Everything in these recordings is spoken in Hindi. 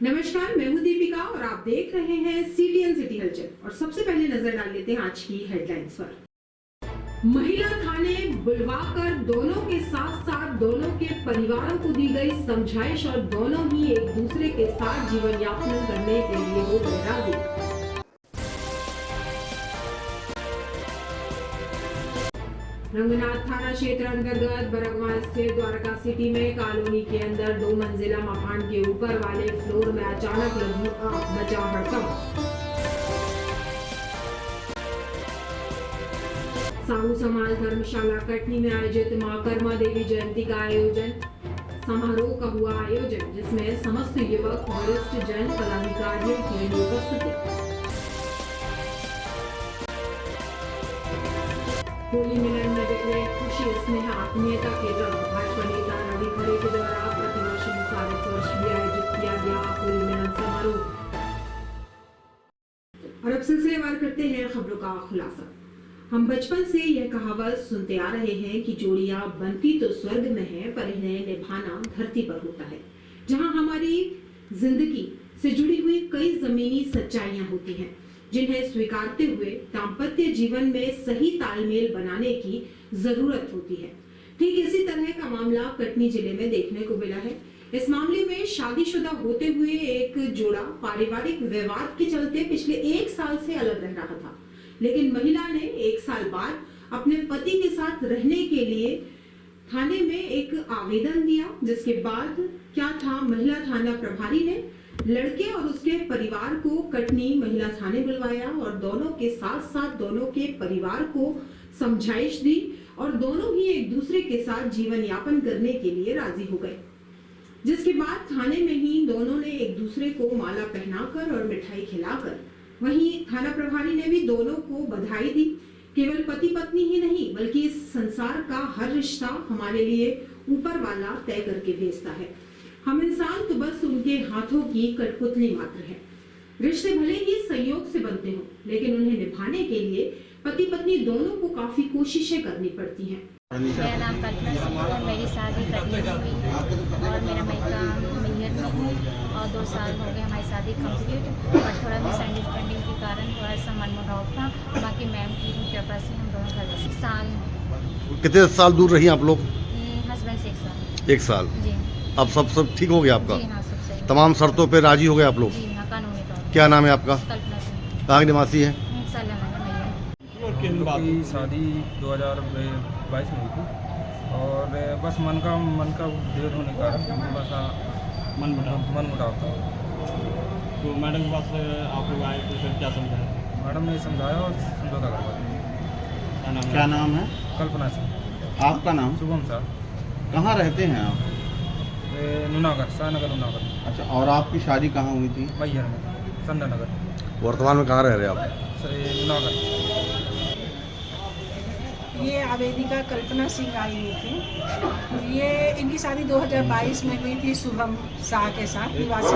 नमस्कार, मैं हूं दीपिका और आप देख रहे हैं सीटीएन सिटी हलचल। और सबसे पहले नजर डाल लेते हैं आज की हेडलाइंस पर। महिला थाने बुलवाकर दोनों के साथ साथ दोनों के परिवारों को दी गई समझाइश और दोनों ही एक दूसरे के साथ जीवन यापन करने के लिए हो गए राजी। रंगनाथ थाना क्षेत्र अंतर्गत बरगवा स्थित द्वारका सिटी में कॉलोनी के अंदर 2 मंजिला मकान के ऊपर वाले फ्लोर में अचानक लगी आग, बचा हड़कंप। साहू समाज धर्मशाला कटनी में आयोजित मां कर्मा देवी जयंती का आयोजन समारोह का हुआ आयोजन, जिसमें समस्त युवक वरिष्ठ जन पदाधिकारियों की उपस्थिति। होली मिलन में बिखरे खुशी स्नेह आत्मीयता के रंग। भाजपा नेता रवि खरे के द्वारा प्रतिवर्ष अनुसार इस वर्ष भी आयोजित किया गया होली मिलन समारोह। और अब सिलसिलेवार करते हैं खबरों का खुलासा। हम बचपन से यह कहावत सुनते आ रहे हैं कि जोड़ियां बनती तो स्वर्ग में है, पर इन्हें निभाना धरती पर होता है, जहां हमारी जिंदगी से जुड़ी हुई कई जमीनी सच्चाइयां होती हैं, जिन्हें स्वीकारते हुए दाम्पत्य जीवन में सही तालमेल बनाने की जरूरत होती है। ठीक इसी तरह का मामला कटनी जिले में देखने को मिला है। इस मामले में शादीशुदा होते हुए एक जोड़ा पारिवारिक विवाद के चलते पिछले 1 साल से अलग रह रहा था, लेकिन महिला ने 1 साल बाद अपने पति के साथ रहने के लिए थाने में एक आवेदन दिया, जिसके बाद क्या था, महिला थाना प्रभारी ने लड़के और उसके परिवार को कटनी महिला थाने बुलवाया और दोनों के साथ साथ दोनों के परिवार को समझाइश दी और दोनों ही एक दूसरे के साथ जीवन यापन करने के लिए राजी हो गए। जिसके बाद थाने में ही दोनों ने एक दूसरे को माला पहनाकर और मिठाई खिलाकर, वहीं थाना प्रभारी ने भी दोनों को बधाई दी। केवल पति पत्नी ही नहीं, बल्कि इस संसार का हर रिश्ता हमारे लिए ऊपर वाला तय करके भेजता है। हम इंसान तो बस उनके हाथों की कठपुतली मात्र है। रिश्ते भले ही संयोग से बनते हों, लेकिन उन्हें निभाने के लिए पति पत्नी दोनों को काफी कोशिशें करनी पड़ती हैं। मेरा नाम कल्पना सिंह है। मेरी शादी कटनी में हुई और मेरा मैका मैहर में और 2 साल हो गए हमारी शादी कंप्लीट। और थोड़ा मिसअंडरस्टैंडिंग के कारण थोड़ा सा मनमुटाव था। बाकी मैम की कृपा से हम दोनों घर 1 साल। कितने साल दूर रही आप लोग? हस्बैंड से 1 साल। 1 साल। जी। अब सब ठीक हो गया आपका? जी हाँ, सब सही। तमाम शर्तों पे राजी हो गए आप लोग? जी हाँ, कानूनी तौर पर। क्या नाम है आपका? कल्पना सिंह। कहाँ की निवासी है? की शादी 2022 में हुई थी और बस मन का देर होने का थोड़ा सा मन मुटाव था। तो मैडम के पास आप लोग आए तो फिर क्या समझाया? मैडम ने समझाया और समझौता करवा दिया। क्या नाम है? कल्पना सिंह। आपका नाम? शुभम सर। कहाँ रहते हैं आप? नूनागर, शाहनगर नूनागर। अच्छा, और आपकी शादी कहाँ हुई थी? मैहर में, संडा नगर। वर्तमान में कहाँ रह रहे आप? नूनागर। ये आवेदिका कल्पना सिंह आई हुई थी। ये इनकी शादी 2022 में हुई थी शुभम शाह के साथ, निवासी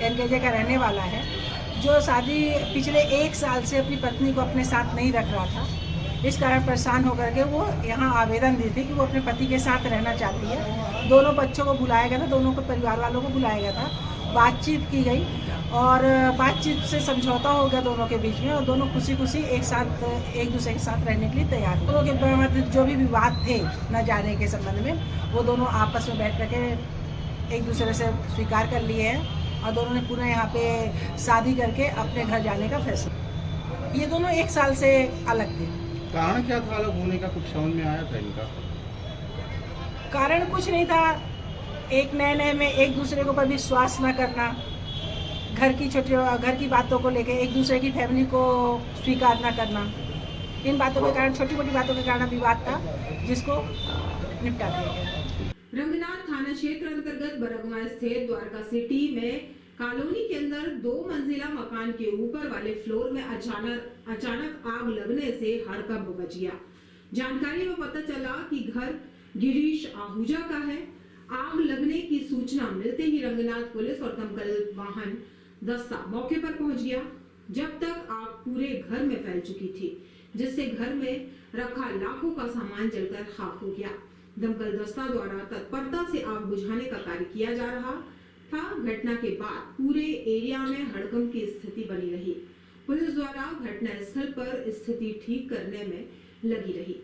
एनकेजे का रहने वाला है, जो शादी पिछले 1 साल से अपनी पत्नी को अपने साथ नहीं रख रहा था। इस कारण परेशान होकर के वो यहाँ आवेदन दी थी कि वो अपने पति के साथ रहना चाहती है। दोनों बच्चों को बुलाया गया था, दोनों के परिवार वालों को बुलाया गया था, बातचीत की गई और बातचीत से समझौता हो गया दोनों के बीच में और दोनों खुशी खुशी एक दूसरे के साथ रहने के लिए तैयार हैं। दोनों के मतलब जो भी विवाद थे न जाने के संबंध में, वो दोनों आपस में बैठ करके एक दूसरे से स्वीकार कर लिए हैं और दोनों ने पुनः यहाँ पे शादी करके अपने घर जाने का फैसला। ये दोनों 1 साल से अलग थे। कारण क्या था अलग होने का, कुछ समझ में आया था इनका? कारण कुछ नहीं था, एक नए में एक दूसरे के ऊपर विश्वास न करना, घर की बातों को लेके एक दूसरे की फैमिली को स्वीकार न करना, इन बातों के कारण, छोटी मोटी बातों के कारण विवाद था, जिसको निपटा दिया गया। रंगनाथ थाना क्षेत्र अंतर्गत बरगवा स्थित द्वारका सिटी में कॉलोनी के अंदर 2 मंजिला मकान के ऊपर वाले फ्लोर में अचानक आग लगने से हड़कंप मच गया। जानकारी में पता चला कि घर गिरीश आहूजा का है। आग लगने की सूचना मिलते ही रंगनाथ पुलिस और दमकल वाहन दस्ता मौके पर पहुंच गया। जब तक आग पूरे घर में फैल चुकी थी, जिससे घर में रखा लाखों का सामान जलकर खाक हो गया। दमकल दस्ता द्वारा तत्परता से आग बुझाने का कार्य किया जा रहा था। घटना के बाद पूरे एरिया में हड़कंप की स्थिति बनी रही। पुलिस द्वारा घटनास्थल पर स्थिति ठीक करने में लगी रही।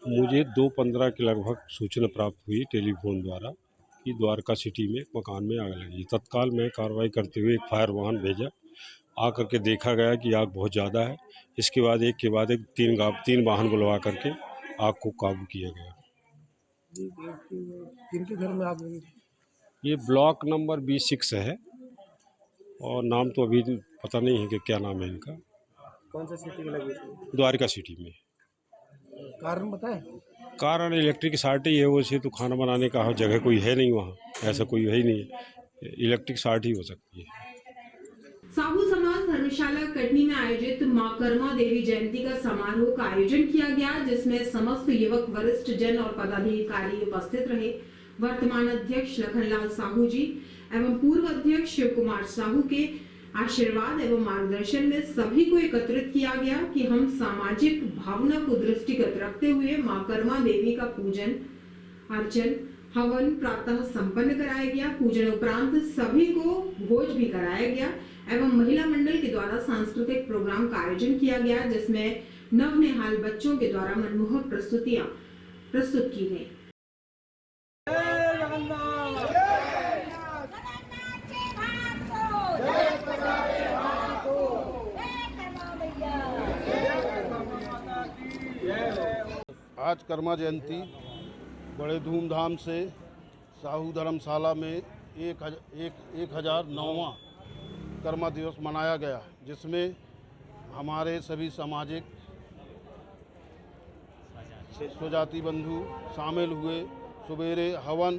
मुझे 2:15 के लगभग सूचना प्राप्त हुई टेलीफोन द्वारा कि द्वारका सिटी में मकान में आग लगी। तत्काल मैं कार्रवाई करते हुए एक फायर वाहन भेजा। आकर के देखा गया कि आग बहुत ज़्यादा है। इसके बाद एक तीन वाहन बुलवा करके आग को काबू किया गया। किनके घर में आग लगी थी? ये ब्लॉक नंबर 26 है और नाम तो अभी पता नहीं है कि क्या नाम है इनका। कौन सा सिटी में लगी थी? द्वारका सिटी में। कारण बताएं? कारण इलेक्ट्रिक शॉर्ट ही है। वैसे तो खाना बनाने का जगह कोई है नहीं वहाँ, ऐसा कोई है ही नहीं। इलेक्ट्रिक शॉर्ट ही हो सकती है। साहू समाज धर्मशाला कटनी में आयोजित मां कर्मा देवी जयंती का समारोह का आयोजन किया गया, जिसमें समस्त युवक, वरिष्ठ जन और पदाधिकारी उपस्थित रहे। वर्तमान अध्यक्ष लखनलाल साहू जी एवं पूर्व अध्यक्ष शिव कुमार साहू के आशीर्वाद एवं मार्गदर्शन में सभी को एकत्रित किया गया कि हम सामाजिक भावना को दृष्टिगत रखते हुए मां कर्मा देवी का पूजन अर्चन हवन प्रातः संपन्न कराया गया। पूजन उपरांत सभी को भोज भी कराया गया एवं महिला मंडल के द्वारा सांस्कृतिक प्रोग्राम का आयोजन किया गया, जिसमें नवनिहाल बच्चों के द्वारा मनमोहक प्रस्तुतियां प्रस्तुत की गई। आज कर्मा जयंती बड़े धूमधाम से साहू धर्मशाला में 1009वां कर्मा दिवस मनाया गया, जिसमें हमारे सभी सामाजिक स्वजाति बंधु शामिल हुए। सवेरे हवन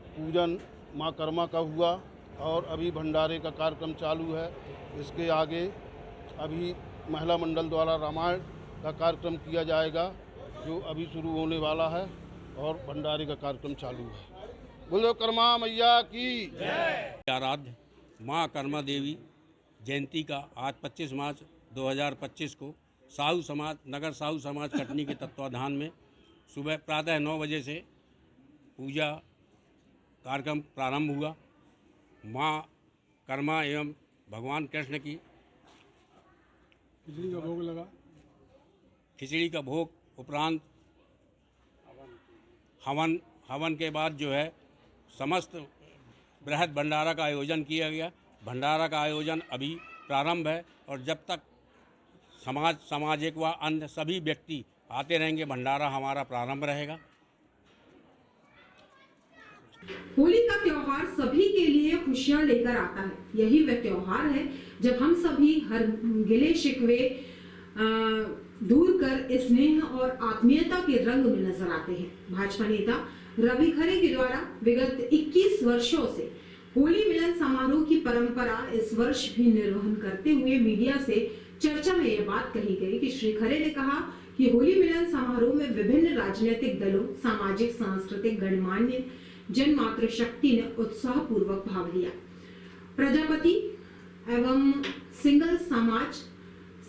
पूजन माँ कर्मा का हुआ और अभी भंडारे का कार्यक्रम चालू है। इसके आगे अभी महिला मंडल द्वारा रामायण का कार्यक्रम किया जाएगा, जो अभी शुरू होने वाला है, और भंडारे का कार्यक्रम चालू है। बोलो कर्मा मैया की जय। आराध्य माँ कर्मा देवी जयंती का आज 25 मार्च 2025 को साहू समाज नगर साहू समाज कटनी के तत्वाधान में सुबह प्रातः 9 बजे से पूजा कार्यक्रम प्रारंभ हुआ। माँ कर्मा एवं भगवान कृष्ण की खिचड़ी का भोग लगा। खिचड़ी का भोग उपरांत हवन के बाद जो है समस्त बृहद भंडारा का आयोजन किया गया। भंडारा का आयोजन अभी प्रारंभ है और जब तक सामाजिक व अन्य सभी व्यक्ति आते रहेंगे, भंडारा हमारा प्रारंभ रहेगा। होली का त्योहार सभी के लिए खुशियां लेकर आता है। यही वह त्योहार है जब हम सभी हर गिले शिकवे दूर कर स्नेह और आत्मीयता के रंग में नजर आते हैं। भाजपा नेता रवि खरे के द्वारा विगत 21 वर्षों से होली मिलन समारोह की परंपरा इस वर्ष भी निर्वहन करते हुए मीडिया से चर्चा में यह बात कही गई कि श्री खरे ने कहा कि होली मिलन समारोह में विभिन्न राजनीतिक दलों, सामाजिक सांस्कृतिक गणमान्य जन मातृशक्ति ने उत्साह पूर्वक भाग लिया। प्रजापति एवं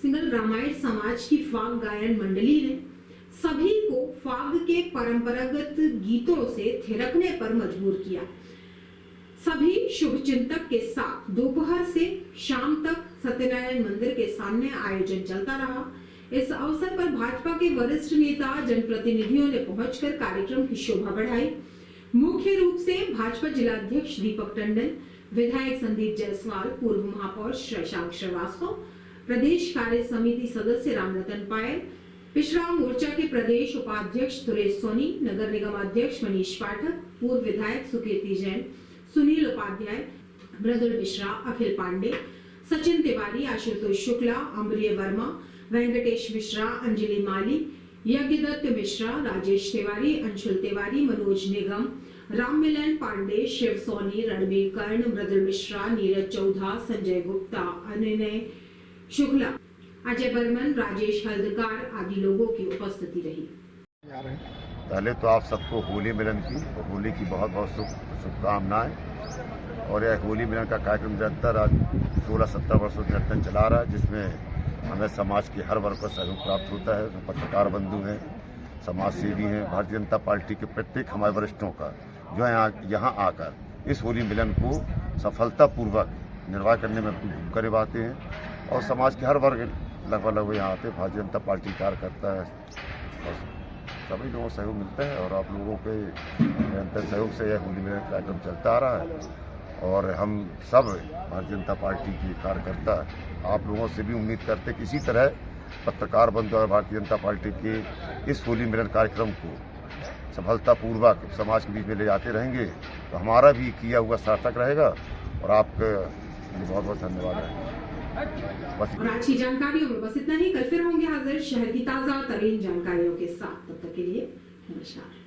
सिंगल रामायण समाज की फाग गायन मंडली ने सभी को फाग के परंपरागत गीतों से थिरकने पर मजबूर किया। सभी शुभचिंतक के साथ दोपहर से शाम तक सत्यनारायण मंदिर के सामने आयोजन चलता रहा। इस अवसर पर भाजपा के वरिष्ठ नेता, जनप्रतिनिधियों ने पहुंचकर कार्यक्रम की शोभा बढ़ाई। मुख्य रूप से भाजपा जिलाध्यक्ष दीपक टंडन, विधायक संदीप जायसवाल, पूर्व महापौर शशांक श्रीवास्तव, प्रदेश कार्य समिति सदस्य रामरतन पायल, पिछड़ा मोर्चा के प्रदेश उपाध्यक्ष सुरेश सोनी, नगर निगम अध्यक्ष मनीष पाठक, पूर्व विधायक सुकीर्ति जैन, सुनील उपाध्याय, मृदुल मिश्रा, अखिल पांडे, सचिन तिवारी, आशुतोष शुक्ला, अम्बरीय वर्मा, वेंकटेश मिश्रा, अंजलि माली, यज्ञदत्त मिश्रा, राजेश तिवारी, अंशुल तिवारी, मनोज निगम, राममिलन पांडे, शिव सोनी, रणबीर कर्ण, मृदुल मिश्रा, नीरज चौधा, संजय गुप्ता, अनिनय शुक्ला, अजय बर्मन, राजेश हल्दकार आदि लोगों की उपस्थिति रही। पहले तो आप सबको होली मिलन की और होली की बहुत बहुत शुभकामनाएं। और यह होली मिलन का कार्यक्रम निरंतर आज 16-17 वर्षों से संगठन चला रहा है, जिसमें हमें समाज के हर वर्ग का सहयोग प्राप्त होता है। तो पत्रकार बंधु हैं, समाज सेवी हैं, भारतीय जनता पार्टी के प्रत्येक हमारे वरिष्ठों का जो है यहाँ आकर इस होली मिलन को सफलतापूर्वक निर्वाह करने में भूमिका निभाते हैं। और समाज के हर वर्ग लगभग यहाँ आते हैं, भारतीय जनता पार्टी कार्यकर्ता है और सभी लोगों को सहयोग मिलता है। और आप लोगों के निरंतर सहयोग से यह होली मिलन कार्यक्रम चलता आ रहा है। और हम सब भारतीय जनता पार्टी के कार्यकर्ता आप लोगों से भी उम्मीद करते हैं कि इसी तरह पत्रकार बंधु और भारतीय जनता पार्टी के इस होली मिलन कार्यक्रम को सफलतापूर्वक समाज के बीच में ले जाते रहेंगे तो हमारा भी किया हुआ सार्थक रहेगा। और आपका बहुत बहुत धन्यवाद है। बस और आज की जानकारियों में बस इतना ही। कल फिर होंगे हाजिर शहर की ताज़ा तरीन जानकारियों के साथ। तब तक के लिए नमस्कार।